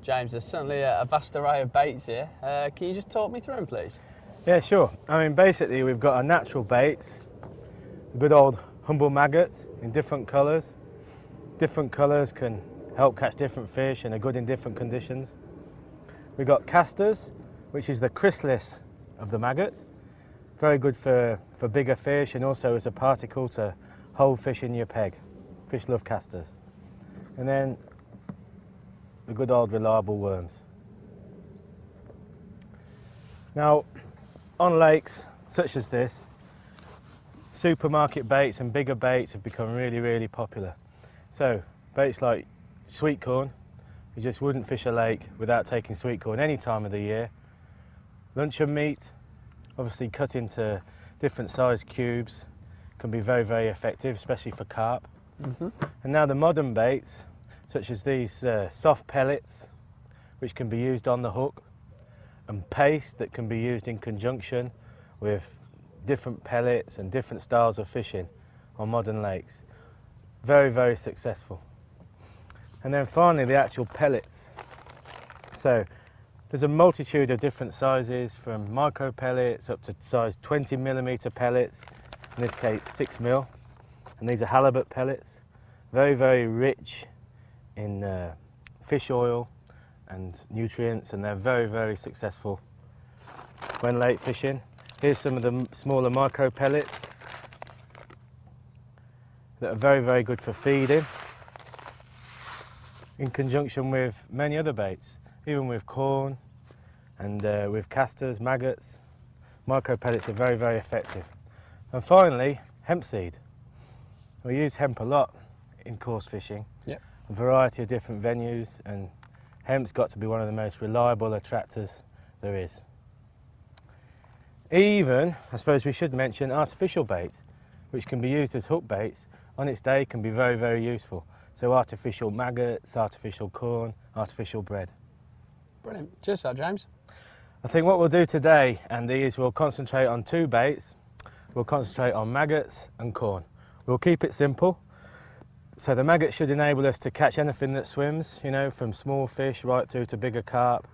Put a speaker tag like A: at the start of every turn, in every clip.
A: James, there's certainly a vast array of baits here. Can you just talk me through them, please?
B: Yeah, sure. I mean, basically we've got our natural baits, a good old humble maggot in different colours. Different colours can help catch different fish and are good in different conditions. We've got casters, which is the chrysalis of the maggot. Very good for bigger fish and also as a particle to hold fish in your peg. Fish love casters. And then the good old reliable worms. Now, on lakes such as this, supermarket baits and bigger baits have become really, really popular. So, baits like sweet corn, you just wouldn't fish a lake without taking sweet corn any time of the year. Luncheon meat, obviously cut into different size cubes, can be very, very effective, especially for carp. And now the modern baits, such as these soft pellets, which can be used on the hook, and paste that can be used in conjunction with different pellets and different styles of fishing on modern lakes. Very, very successful. And then finally the actual pellets. So there's a multitude of different sizes, from micro pellets up to size 20mm pellets, in this case 6mm, and these are halibut pellets. Very, very rich in fish oil and nutrients, and they're very, very successful when lake fishing. Here's some of the smaller micro pellets that are very, very good for feeding in conjunction with many other baits, even with corn and with casters, maggots. Micro pellets are very, very effective. And finally, hemp seed. We use hemp a lot in coarse fishing.
A: Yep.
B: A variety of different venues, and hemp's got to be one of the most reliable attractors there is. Even, I suppose we should mention, artificial bait, which can be used as hook baits, on its day can be very, very useful. So artificial maggots, artificial corn, artificial bread.
A: Brilliant. Cheers, sir, James.
B: I think what we'll do today, Andy, is we'll concentrate on two baits. We'll concentrate on maggots and corn. We'll keep it simple. So the maggot should enable us to catch anything that swims, you know, from small fish right through to bigger carp.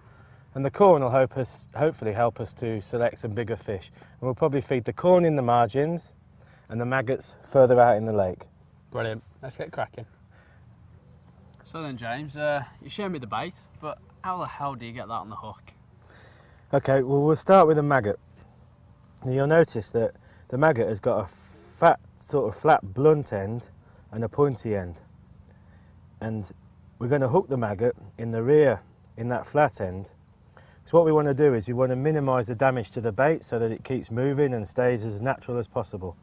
B: And the corn will hopefully help us to select some bigger fish. And we'll probably feed the corn in the margins and the maggots further out in the lake.
A: Brilliant. Let's get cracking. So then, James, you showed me the bait, but how the hell do you get that on the hook?
B: Okay, well, we'll start with the maggot. Now you'll notice that the maggot has got a fat, sort of flat blunt end and a pointy end. And we're going to hook the maggot in the rear, in that flat end. So what we want to do is we want to minimise the damage to the bait so that it keeps moving and stays as natural as possible.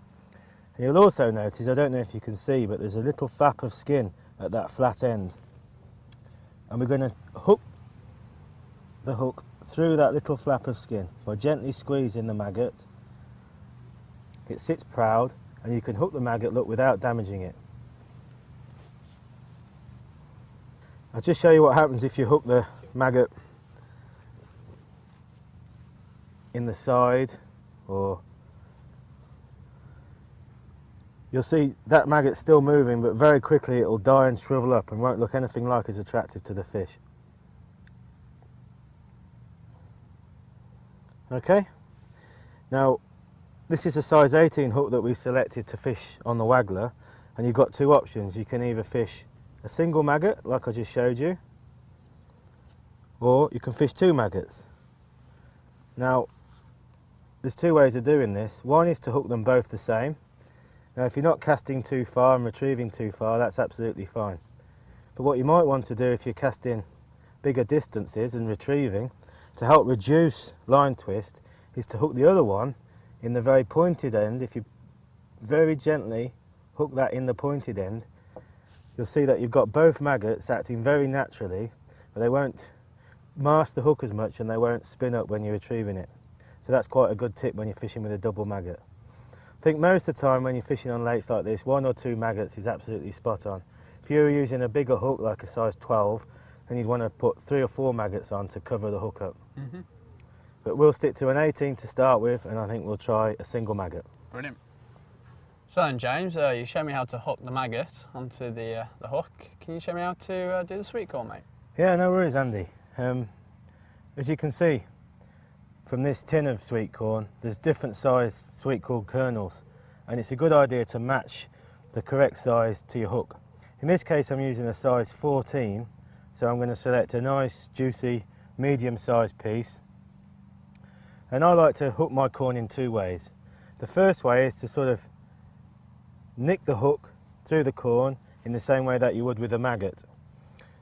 B: And you'll also notice, I don't know if you can see, but there's a little flap of skin at that flat end. And we're going to hook the hook through that little flap of skin by gently squeezing the maggot. It sits proud, and you can hook the maggot, look, without damaging it. I'll just show you what happens if you hook the maggot in the side, or you'll see that maggot's still moving, but very quickly it will die and shrivel up and won't look anything like as attractive to the fish. Okay, now this is a size 18 hook that we selected to fish on the waggler, and you've got two options. You can either fish a single maggot like I just showed you, or you can fish two maggots. Now there's two ways of doing this. One is to hook them both the same. Now if you're not casting too far and retrieving too far, that's absolutely fine. But what you might want to do if you're casting bigger distances and retrieving, to help reduce line twist, is to hook the other one in the very pointed end. If you very gently hook that in the pointed end, you'll see that you've got both maggots acting very naturally, but they won't mask the hook as much and they won't spin up when you're retrieving it. So that's quite a good tip when you're fishing with a double maggot. I think most of the time when you're fishing on lakes like this, 1 or 2 maggots is absolutely spot on. If you were using a bigger hook like a size 12, then you'd want to put 3 or 4 maggots on to cover the hook up. but we'll stick to an 18 to start with, and I think we'll try a single maggot.
A: Brilliant. So then, James, you showed me how to hook the maggot onto the hook. Can you show me how to do the sweet corn, mate?
B: Yeah, no worries, Andy. As you can see from this tin of sweet corn, there's different sized sweet corn kernels, and it's a good idea to match the correct size to your hook. In this case, I'm using a size 14, so I'm going to select a nice, juicy, medium-sized piece. And I like to hook my corn in two ways. The first way is to sort of nick the hook through the corn in the same way that you would with a maggot.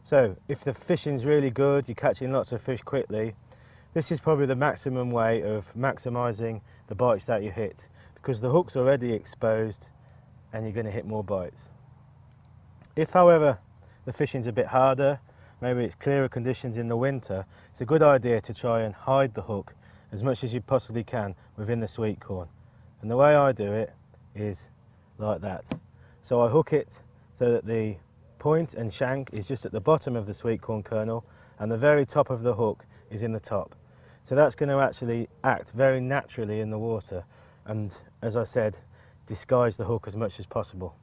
B: So if the fishing's really good, you're catching lots of fish quickly, this is probably the maximum way of maximising the bites that you hit, because the hook's already exposed and you're going to hit more bites. If, however, the fishing's a bit harder, maybe it's clearer conditions in the winter, it's a good idea to try and hide the hook as much as you possibly can within the sweet corn. And the way I do it is like that. So I hook it so that the point and shank is just at the bottom of the sweet corn kernel, and the very top of the hook is in the top. So that's going to actually act very naturally in the water, and as I said, disguise the hook as much as possible.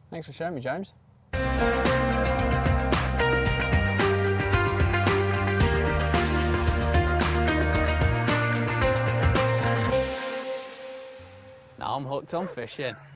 A: Thanks for showing me, James. Now I'm hooked on fishing.